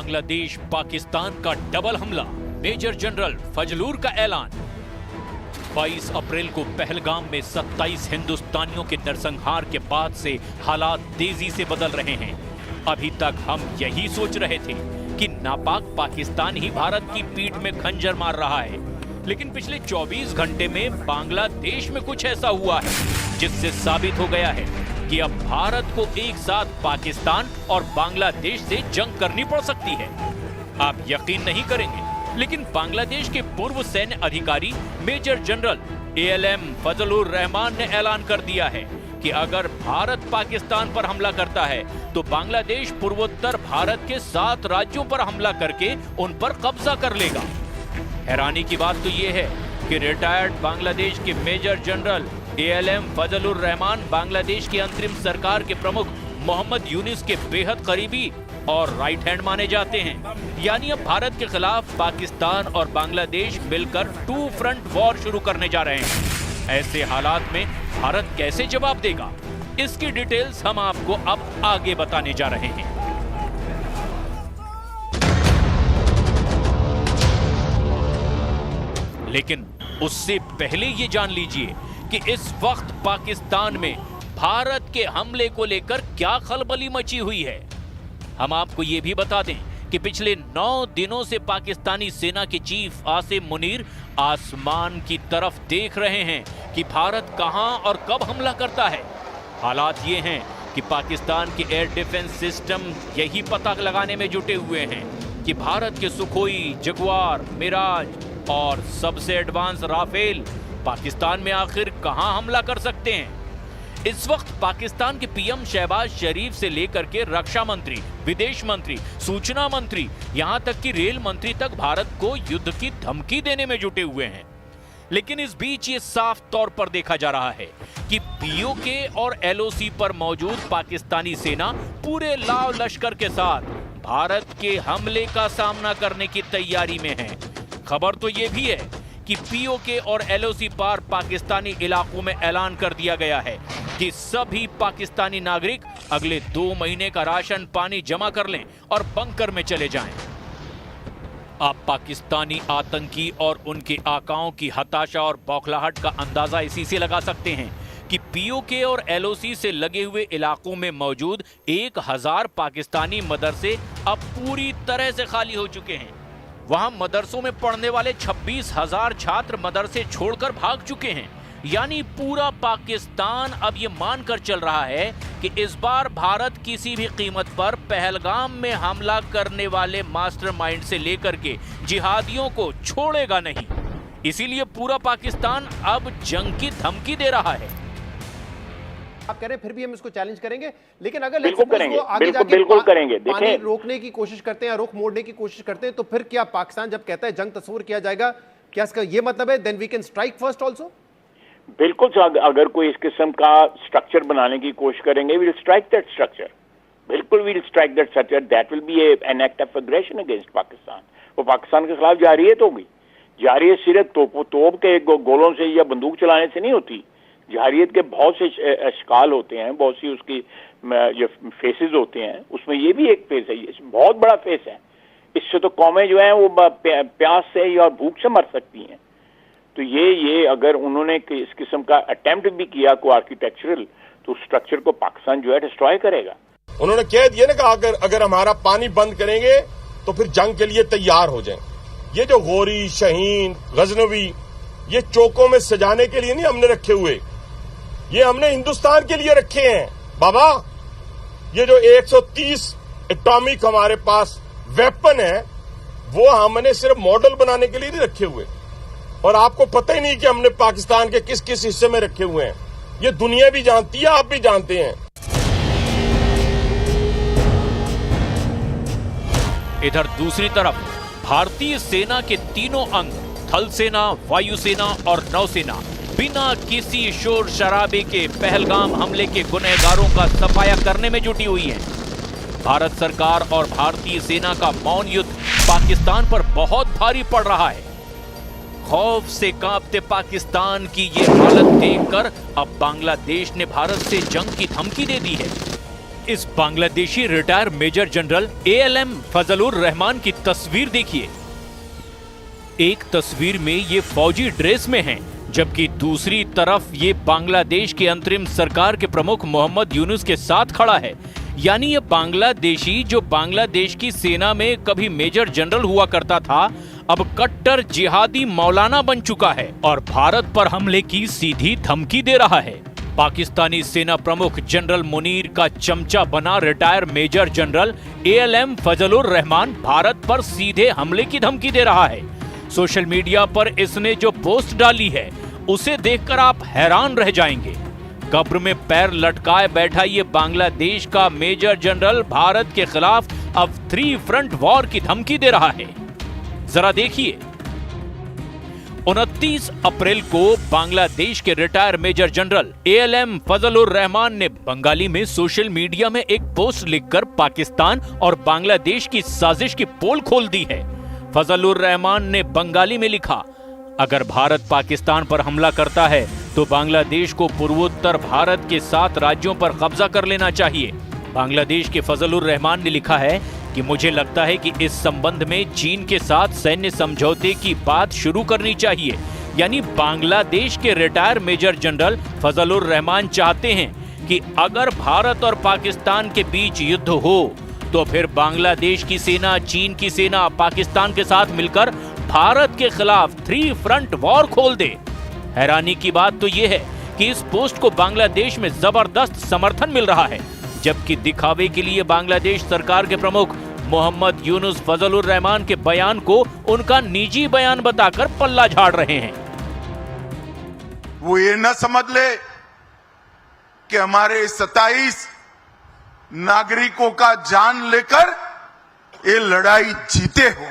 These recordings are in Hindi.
बांग्लादेश पाकिस्तान का डबल हमला, मेजर जनरल फजलूर का ऐलान। 22 अप्रैल को पहलगाम में 27 हिंदुस्तानियों के नरसंहार के बाद से हालात तेजी से बदल रहे हैं। अभी तक हम यही सोच रहे थे कि नापाक पाकिस्तान ही भारत की पीठ में खंजर मार रहा है, लेकिन पिछले 24 घंटे में बांग्लादेश में कुछ ऐसा हुआ है जिससे साबित हो गया है कि अब भारत को एक साथ पाकिस्तान और बांग्लादेश से जंग करनी पड़ सकती है। आप यकीन नहीं करेंगे, लेकिन बांग्लादेश के पूर्व सैन्य अधिकारी major general ALM Fazlur Rahman ने ऐलान कर दिया है कि अगर भारत पाकिस्तान पर हमला करता है तो बांग्लादेश पूर्वोत्तर भारत के 7 राज्यों पर हमला करके उन पर कब्जा कर लेगा। हैरानी की बात तो यह है कि रिटायर्ड बांग्लादेश के major general ALM Fazlur Rahman Bangladesh की अंतरिम सरकार के प्रमुख मोहम्मद यूनिस के बेहद करीबी और राइट हैंड माने जाते हैं। यानी अब भारत के खिलाफ पाकिस्तान और बांग्लादेश मिलकर 2 फ्रंट वॉर शुरू करने जा रहे हैं। ऐसे हालात में भारत कैसे जवाब देगा, इसकी डिटेल्स हम आपको अब आगे बताने जा रहे हैं। लेकिन उससे पहले ये जान लीजिए कि इस वक्त पाकिस्तान में भारत के हमले को लेकर क्या खलबली मची हुई है। हम आपको ये भी बता दें कि पिछले 9 दिनों से पाकिस्तानी सेना के चीफ आसिम मुनीर आसमान की तरफ देख रहे हैं कि भारत कहां और कब हमला करता है। हालात ये हैं कि पाकिस्तान के एयर डिफेंस सिस्टम यही पता लगाने में जुटे हुए हैं कि भारत के सुखोई, जगुआर, मिराज और सबसे एडवांस राफेल पाकिस्तान में आखिर कहां हमला कर सकते हैं। इस वक्त पाकिस्तान के PM शहबाज शरीफ से लेकर के रक्षा मंत्री, विदेश मंत्री, सूचना मंत्री, यहां तक कि रेल मंत्री तक भारत को युद्ध की धमकी देने में जुटे हुए हैं। लेकिन इस बीच ये साफ तौर पर देखा जा रहा है कि POK और LOC पर मौजूद पाकिस्तानी सेना पूरे लाव लश्कर के साथ भारत के हमले का सामना करने की तैयारी में है। खबर तो यह भी है कि POK और LOC पार पाकिस्तानी इलाकों में ऐलान कर दिया गया है कि सभी पाकिस्तानी नागरिक अगले 2 महीने का राशन पानी जमा कर लें और बंकर में चले जाएं। आप पाकिस्तानी आतंकी और उनके आकाओं की हताशा और बौखलाहट का अंदाजा इसी से लगा सकते हैं कि POK और LOC से लगे हुए इलाकों में मौजूद 1000 पाकिस्तानी मदरसे अब पूरी तरह से खाली हो चुके हैं। वहां मदरसों में पढ़ने वाले 26,000 छात्र मदरसे छोड़कर भाग चुके हैं। यानी पूरा पाकिस्तान अब ये मानकर चल रहा है कि इस बार भारत किसी भी कीमत पर पहलगाम में हमला करने वाले मास्टरमाइंड से लेकर के जिहादियों को छोड़ेगा नहीं। इसीलिए पूरा पाकिस्तान अब जंग की धमकी दे रहा है। आप कह रहे हैं फिर भी हम इसको चैलेंज करेंगे, लेकिन अगर बिल्कुल करेंगे, आगे बिल्कुल करेंगे। पानी रोकने की कोशिश करते हैं, रुख मोड़ने की कोशिश करते हैं, तो फिर क्या पाकिस्तान जब कहता है जंग तस्वीर किया जाएगा, क्या इसका ये मतलब है then we can strike first also? बिल्कुल, अगर कोई इस किस्म का स्ट्रक्चर बनाने की कोशिश करेंगे, we will strike that structure. बिल्कुल we will strike that structure. That will be an act of aggression against Pakistan. वो पाकिस्तान के खिलाफ जारियत होगी। जारियत सिर्फ तोप के गोलों से या बंदूक चलाने से नहीं होती। जारियत के बहुत से अशकाल होते हैं, बहुत सी उसकी जो फेसेस होते हैं, उसमें ये भी एक फेस है, ये बहुत बड़ा फेस है। इससे तो कौमें जो हैं वो प्यास से या भूख से मर सकती हैं। तो ये अगर उन्होंने इस किस्म का अटेम्प्ट भी किया को आर्किटेक्चरल, तो स्ट्रक्चर को पाकिस्तान जो है डिस्ट्रॉय करेगा। उन्होंने कह दिया ना कि अगर हमारा पानी बंद करेंगे तो फिर जंग के लिए तैयार हो जाएं। ये जो गोरी, शहीन, गजनवी, ये चौकों में सजाने के लिए नहीं हमने रखे हुए, ये हमने हिंदुस्तान के लिए रखे हैं बाबा। ये जो 130 एटॉमिक हमारे पास वेपन है, वो हमने सिर्फ मॉडल बनाने के लिए नहीं रखे हुए। और आपको पता ही नहीं कि हमने पाकिस्तान के किस किस हिस्से में रखे हुए हैं। ये दुनिया भी जानती है, आप भी जानते हैं। इधर दूसरी तरफ भारतीय सेना के तीनों अंग, थल सेना, वायुसेना और नौसेना, बिना किसी शोर शराबे के पहलगाम हमले के गुनहगारों का सफाया करने में जुटी हुई है। भारत सरकार और भारतीय सेना का मौन युद्ध पाकिस्तान पर बहुत भारी पड़ रहा है। खौफ से कांपते पाकिस्तान की ये हालत देखकर अब बांग्लादेश ने भारत से जंग की धमकी दे दी है। इस Bangladeshi retire major general ALM Fazlur Rahman की तस्वीर देखिए। एक तस्वीर में ये फौजी ड्रेस में हैं, जबकि दूसरी तरफ ये बांग्लादेश के अंतरिम सरकार के प्रमुख मोहम्मद यूनुस के साथ खड़ा है। यानी ये बांग्लादेशी जो बांग्लादेश की सेना में कभी मेजर जनरल हुआ करता था, अब कट्टर जिहादी मौलाना बन चुका है और भारत पर हमले की सीधी धमकी दे रहा है। पाकिस्तानी सेना प्रमुख जनरल मुनीर का चमचा बना retire major general ALM Fazlur Rahman Bharat पर सीधे हमले की धमकी दे रहा है। सोशल मीडिया पर इसने जो पोस्ट डाली है उसे देखकर आप हैरान रह जाएंगे। कब्र में पैर लटकाए बैठा ये बांग्लादेश का मेजर जनरल भारत के खिलाफ अब 3 फ्रंट वॉर की धमकी दे रहा है। जरा देखिए। 29 अप्रैल को बांग्लादेश के retire major general ALM Fazlur Rahman ने बंगाली में सोशल मीडिया में एक पोस्ट लिखकर पाकिस्तान और बांग्लादेश की साजिश की पोल खोल दी है। फजलुर रहमान ने बंगाली में लिखा, अगर भारत पाकिस्तान पर हमला करता है तो बांग्लादेश को पूर्वोत्तर भारत के 7 राज्यों पर कब्जा कर लेना चाहिए। बांग्लादेश के फजलुर रहमान ने लिखा है कि मुझे लगता है कि इस संबंध में चीन के साथ सैन्य समझौते की बात शुरू करनी चाहिए। यानी बांग्लादेश के retire major general Fazlur Rahman चाहते हैं कि अगर भारत और पाकिस्तान के बीच युद्ध हो तो फिर बांग्लादेश की सेना, चीन की सेना पाकिस्तान के साथ मिलकर भारत के खिलाफ 3 फ्रंट वॉर खोल दे। हैरानी की बात तो यह है कि इस पोस्ट को बांग्लादेश में जबरदस्त समर्थन मिल रहा है, जबकि दिखावे के लिए बांग्लादेश सरकार के प्रमुख मोहम्मद यूनुस फजलुर रहमान के बयान को उनका निजी बयान बताकर पल्ला झाड़ रहे हैं। वो ये न समझ ले कि हमारे 27 नागरिकों का जान लेकर ये लड़ाई जीते हो।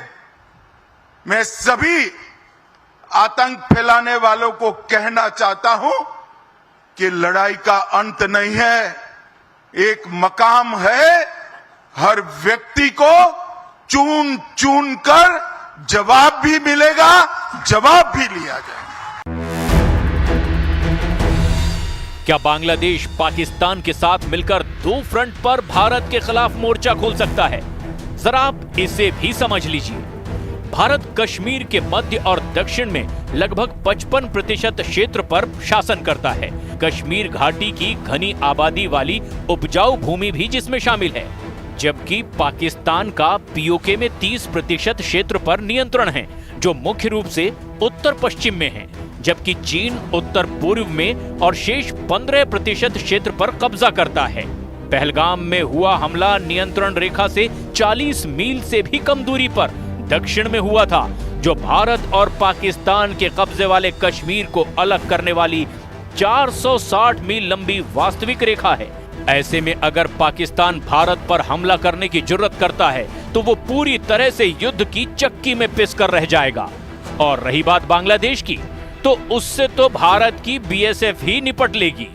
मैं सभी आतंक फैलाने वालों को कहना चाहता हूं कि लड़ाई का अंत नहीं है, एक मकाम है। हर व्यक्ति को चुन चुन कर जवाब भी मिलेगा, जवाब भी लिया जाएगा। क्या बांग्लादेश पाकिस्तान के साथ मिलकर 2 फ्रंट पर भारत के खिलाफ मोर्चा खोल सकता है? जरा आप इसे भी समझ लीजिए। भारत कश्मीर के मध्य और दक्षिण में लगभग 55% क्षेत्र पर शासन करता है। कश्मीर घाटी की घनी आबादी वाली उपजाऊ भूमि भी जिसमें शामिल है, जबकि पाकिस्तान का POK में 30% क्षेत्र पर नियंत्रण है, जो मुख्य रूप से उत्तर पश्चिम में है, जबकि चीन उत्तर पूर्व में और शेष 15% क्षेत्र पर कब्जा करता है। पहलगाम में हुआ हमला नियंत्रण रेखा से 40 मील से भी कम दूरी पर दक्षिण में हुआ था, जो भारत और पाकिस्तान के कब्जे वाले कश्मीर को अलग करने वाली 460 मील लंबी वास्तविक रेखा है। ऐसे में अगर पाकिस्तान भारत पर हमला करने की जुर्रत करता है तो वो पूरी तरह से युद्ध की चक्की में पिस कर रह जाएगा। और रही बात बांग्लादेश की, तो उससे तो भारत की BSF ही निपट लेगी।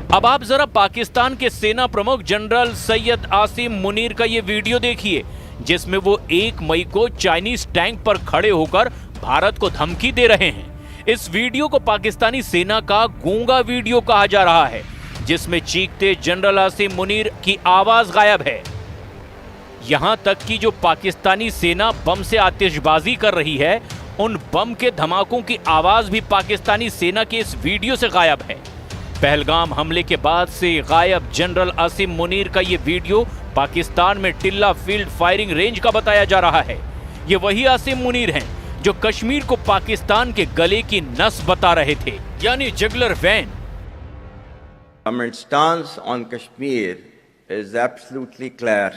अब आप जरा पाकिस्तान के सेना प्रमुख जनरल सैयद आसिम मुनीर का ये वीडियो देखिए, जिसमें वो 1 मई को चाइनीज टैंक पर खड़े होकर भारत को धमकी दे रहे हैं। इस वीडियो को पाकिस्तानी सेना का गूंगा वीडियो कहा जा रहा है, जिसमें चीखते जनरल आसिम मुनीर की आवाज गायब है। यहां तक कि जो पाकिस्तानी सेना बम से आतिशबाजी कर रही है, उन बम के धमाकों की आवाज भी पाकिस्तानी सेना के इस वीडियो से गायब है। पहलगाम हमले के बाद से गायब जनरल आसिम मुनीर का ये वीडियो पाकिस्तान में टिल्ला फील्ड फायरिंग रेंज का बताया जा रहा है। ये वही आसिम मुनीर हैं जो कश्मीर को पाकिस्तान के गले की नस बता रहे थे, यानी जुगलर वैन। Government stance on Kashmir is absolutely clear.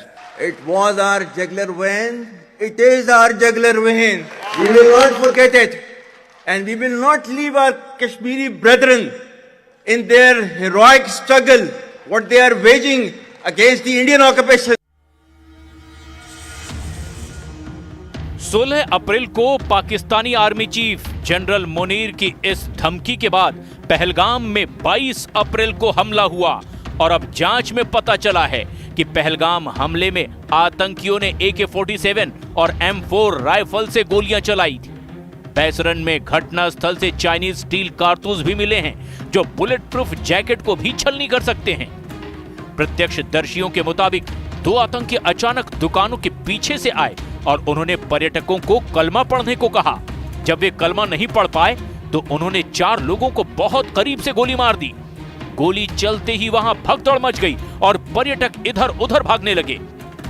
It was our jugular vein. It is our jugular vein. We will not forget it, and we will not leave our Kashmiri brethren in their heroic struggle, what they are waging against the Indian occupation. 16 अप्रैल को Pakistani army chief general Munir की इस धमकी के बाद पहलगाम में 22 अप्रैल को हमला हुआ और अब जांच में पता चला है कि पहलगाम हमले में आतंकियों ने AK-47 और M4 राइफल से गोलियां चलाई थी। बैसरन में घटनास्थल से चाइनीज स्टील कारतूस भी मिले हैं जो बुलेट प्रूफ जैकेट को भी छलनी कर सकते हैं। प्रत्यक्षदर्शियों के मुताबिक 2 आतंकी अचानक दुकानों के पीछे से आए और उन्होंने पर्यटकों को कलमा पढ़ने को कहा। जब वे कलमा नहीं पढ़ पाए तो उन्होंने 4 लोगों को बहुत करीब से गोली मार दी। गोली चलते ही वहां भगदड़ मच गई और पर्यटक इधर उधर भागने लगे।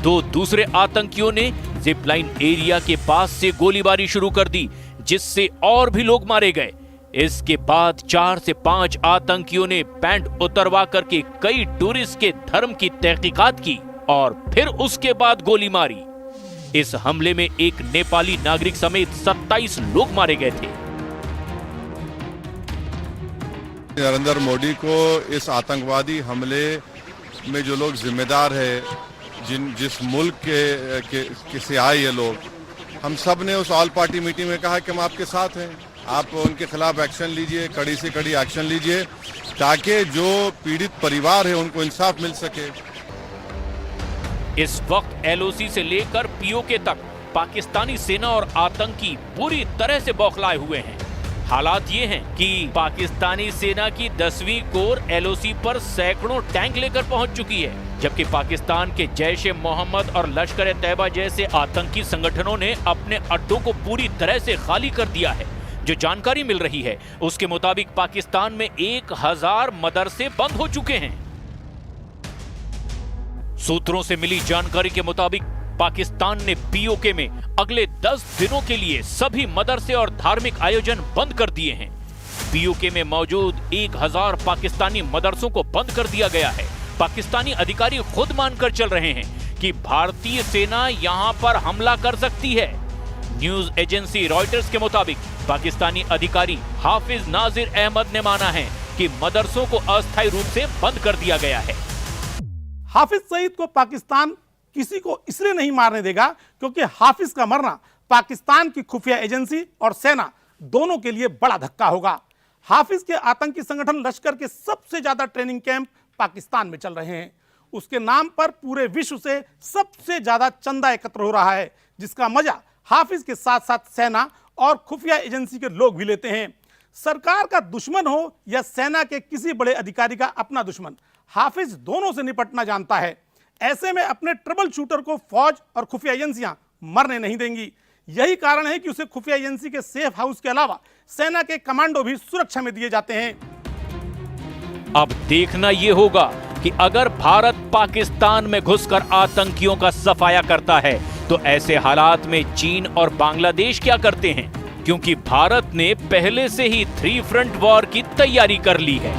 2 दूसरे आतंकियों ने जिपलाइन एरिया के पास से गोलीबारी शुरू कर दी, जिससे और भी लोग मारे गए। इसके बाद 4 से 5 आतंकियों ने पैंट उतरवा करके कई टूरिस्ट के धर्म की तहकीकात की और फिर उसके बाद गोली मारी। इस हमले में एक नेपाली नागरिक समेत 27 लोग मारे गए थे। नरेंद्र मोदी को इस आतंकवादी हमले में जो लोग जिम्मेदार है, जिस मुल्क के से आए ये लोग, हम सब ने उस ऑल पार्टी मीटिंग में कहा कि हम आपके साथ हैं। आप उनके खिलाफ एक्शन लीजिए, कड़ी से कड़ी एक्शन लीजिए, ताकि जो पीड़ित परिवार है उनको इंसाफ मिल सके। इस वक्त एलओसी से लेकर पीओके तक पाकिस्तानी सेना और आतंकी पूरी तरह से बौखलाए हुए हैं। हालात ये हैं कि पाकिस्तानी सेना की 10वीं कोर एलओसी पर सैकड़ों टैंक लेकर पहुंच चुकी है, जबकि पाकिस्तान के जैश-ए-मोहम्मद और लश्कर-ए-तैयबा जैसे आतंकी संगठनों ने अपने अड्डों को पूरी तरह से खाली कर दिया है। जो जानकारी मिल रही है उसके मुताबिक पाकिस्तान में 1000 मदरसे बंद हो चुके हैं। सूत्रों से मिली जानकारी के मुताबिक पाकिस्तान ने पीओके में अगले 10 दिनों के लिए सभी मदरसे और धार्मिक आयोजन बंद कर दिए हैं। पीओके में मौजूद 1000 पाकिस्तानी मदरसों को बंद कर दिया गया है। पाकिस्तानी अधिकारी खुद मानकर चल रहे हैं कि भारतीय सेना यहां पर हमला कर सकती है। न्यूज एजेंसी रॉयटर्स के मुताबिक पाकिस्तानी अधिकारी हाफिज नाजिर अहमद ने माना है कि मदरसों को अस्थायी रूप से बंद कर दिया गया है। हाफिज सईद को पाकिस्तान किसी को इसलिए नहीं मारने देगा क्योंकि हाफिज का मरना पाकिस्तान की खुफिया एजेंसी और सेना दोनों के लिए बड़ा धक्का होगा। हाफिज के आतंकी संगठन लश्कर के सबसे ज्यादा ट्रेनिंग कैंप पाकिस्तान में चल रहे हैं। उसके नाम पर पूरे विश्व से सबसे ज्यादा चंदा एकत्र हो रहा है, जिसका मजा हाफिज के साथ साथ सेना और खुफिया एजेंसी के लोग भी लेते हैं। सरकार का दुश्मन हो या सेना के किसी बड़े अधिकारी का अपना दुश्मन, हाफिज दोनों से निपटना जानता है। ऐसे में अपने ट्रबल शूटर को फौज और खुफिया एजेंसियां मरने नहीं देंगी। यही कारण है कि उसे खुफिया एजेंसी के सेफ हाउस के अलावा सेना के कमांडो भी सुरक्षा में दिए जाते हैं। अब देखना यह होगा कि अगर भारत पाकिस्तान में घुसकर आतंकियों का सफाया करता है तो ऐसे हालात में चीन और बांग्लादेश क्या करते हैं, क्योंकि भारत ने पहले से ही 3 फ्रंट वॉर की तैयारी कर ली है।